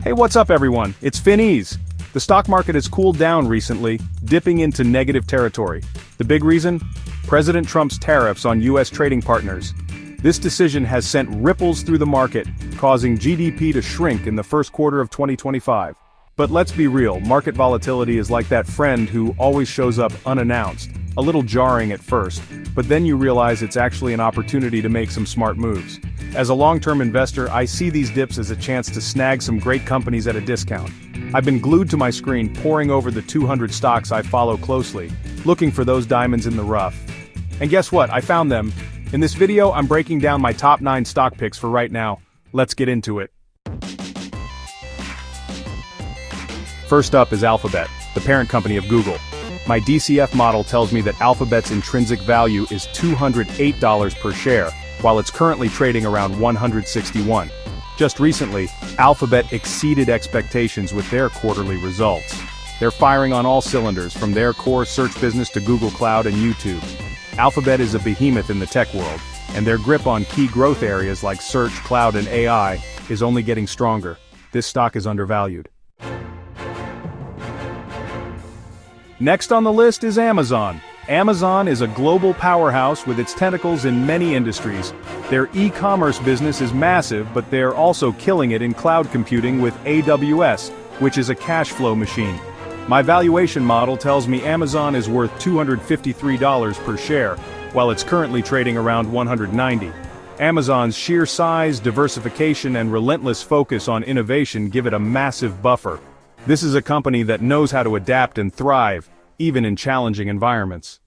Hey, what's up everyone? It's Finese. The stock market has cooled down recently, dipping into negative territory. The big reason? President Trump's tariffs on US trading partners. This decision has sent ripples through the market, causing GDP to shrink in the first quarter of 2025. But let's be real, market volatility is like that friend who always shows up unannounced. A little jarring at first, but then you realize it's actually an opportunity to make some smart moves. As a long-term investor, I see these dips as a chance to snag some great companies at a discount. I've been glued to my screen poring over the 200 stocks I follow closely, looking for those diamonds in the rough. And guess what? I found them. In this video, I'm breaking down my top 9 stock picks for right now. Let's get into it. First up is Alphabet, the parent company of Google. My DCF model tells me that Alphabet's intrinsic value is $208 per share, while it's currently trading around $161. Just recently, Alphabet exceeded expectations with their quarterly results. They're firing on all cylinders, from their core search business to Google Cloud and YouTube. Alphabet is a behemoth in the tech world, and their grip on key growth areas like search, cloud, and AI is only getting stronger. This stock is undervalued. Next on the list is Amazon. Amazon is a global powerhouse with its tentacles in many industries. Their e-commerce business is massive, but they're also killing it in cloud computing with AWS, which is a cash flow machine. My valuation model tells me Amazon is worth $253 per share, while it's currently trading around $190. Amazon's sheer size, diversification, and relentless focus on innovation give it a massive buffer. This is a company that knows how to adapt and thrive, even in challenging environments.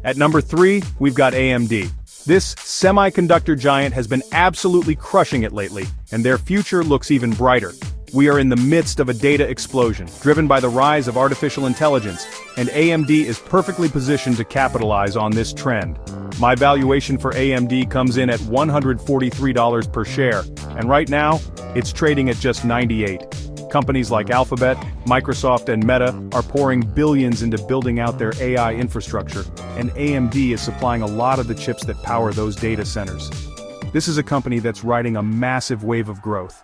At number 3, we've got AMD. This semiconductor giant has been absolutely crushing it lately, and their future looks even brighter. We are in the midst of a data explosion, driven by the rise of artificial intelligence, and AMD is perfectly positioned to capitalize on this trend. My valuation for AMD comes in at $143 per share, and right now, it's trading at just $98. Companies like Alphabet, Microsoft, and Meta are pouring billions into building out their AI infrastructure, and AMD is supplying a lot of the chips that power those data centers. This is a company that's riding a massive wave of growth.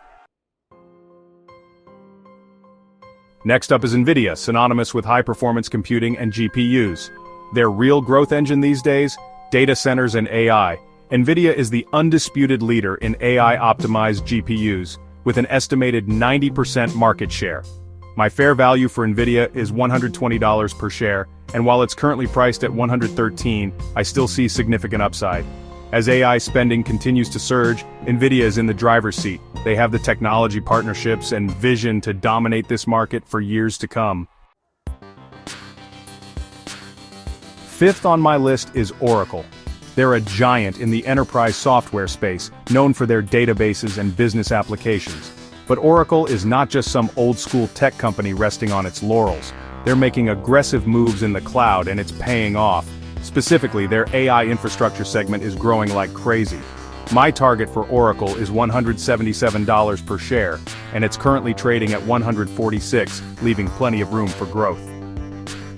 Next up is nvidia, synonymous with high-performance computing and GPUs. Their real growth engine these days? Data centers and AI. nvidia is the undisputed leader in AI-optimized GPUs, with an estimated 90% market share. My fair value for nvidia is $120 per share, and while it's currently priced at $113, I still see significant upside. As AI spending continues to surge, nvidia is in the driver's seat. They have the technology partnerships and vision to dominate this market for years to come. Fifth on my list is Oracle. They're a giant in the enterprise software space, known for their databases and business applications. But Oracle is not just some old-school tech company resting on its laurels. They're making aggressive moves in the cloud, and it's paying off. Specifically, their AI infrastructure segment is growing like crazy. My target for Oracle is $177 per share, and it's currently trading at $146, leaving plenty of room for growth.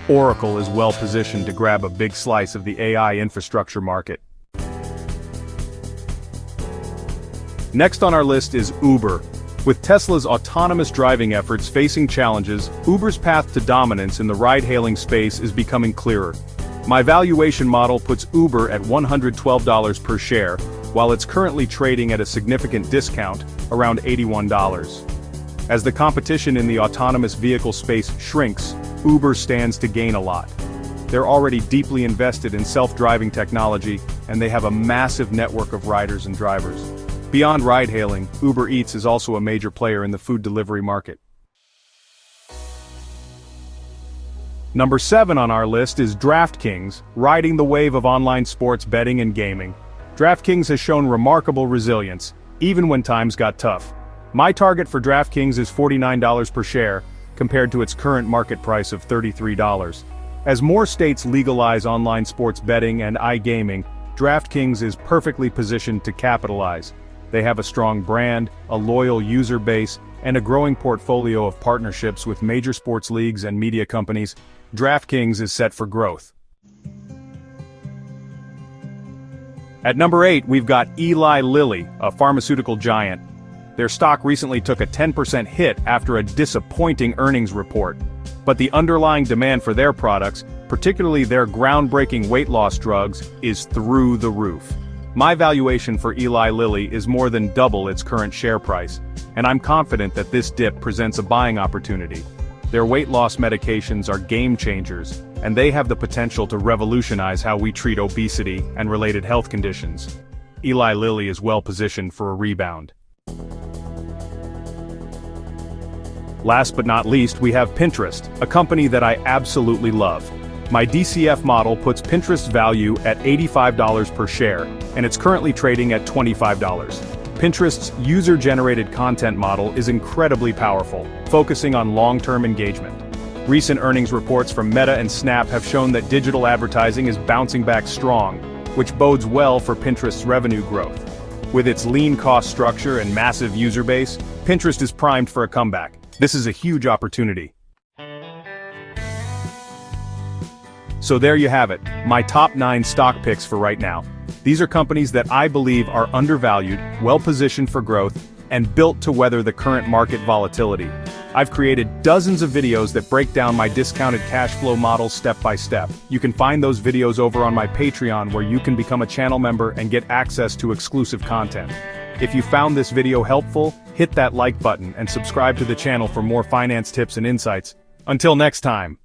Oracle is well positioned to grab a big slice of the AI infrastructure market. Next on our list is Uber. With Tesla's autonomous driving efforts facing challenges, Uber's path to dominance in the ride-hailing space is becoming clearer. My valuation model puts Uber at $112 per share, while it's currently trading at a significant discount, around $81. As the competition in the autonomous vehicle space shrinks, Uber stands to gain a lot. They're already deeply invested in self-driving technology, and they have a massive network of riders and drivers. Beyond ride-hailing, Uber Eats is also a major player in the food delivery market. Number 7 on our list is DraftKings, riding the wave of online sports betting and gaming. DraftKings has shown remarkable resilience, even when times got tough. My target for DraftKings is $49 per share, compared to its current market price of $33. As more states legalize online sports betting and iGaming, DraftKings is perfectly positioned to capitalize. They have a strong brand, a loyal user base, and a growing portfolio of partnerships with major sports leagues and media companies. DraftKings is set for growth. At number 8, we've got Eli Lilly, a pharmaceutical giant. Their stock recently took a 10% hit after a disappointing earnings report. But the underlying demand for their products, particularly their groundbreaking weight loss drugs, is through the roof. My valuation for Eli Lilly is more than double its current share price, and I'm confident that this dip presents a buying opportunity. Their weight loss medications are game changers, and they have the potential to revolutionize how we treat obesity and related health conditions. Eli Lilly is well positioned for a rebound. Last but not least, we have Pinterest, a company that I absolutely love. My DCF model puts Pinterest's value at $85 per share, and it's currently trading at $25. Pinterest's user-generated content model is incredibly powerful, focusing on long-term engagement. Recent earnings reports from Meta and Snap have shown that digital advertising is bouncing back strong, which bodes well for Pinterest's revenue growth. With its lean cost structure and massive user base, Pinterest is primed for a comeback. This is a huge opportunity. So there you have it, my top 9 stock picks for right now. These are companies that I believe are undervalued, well-positioned for growth, and built to weather the current market volatility. I've created dozens of videos that break down my discounted cash flow model step by step. You can find those videos over on my Patreon, where you can become a channel member and get access to exclusive content. If you found this video helpful, hit that like button and subscribe to the channel for more finance tips and insights. Until next time.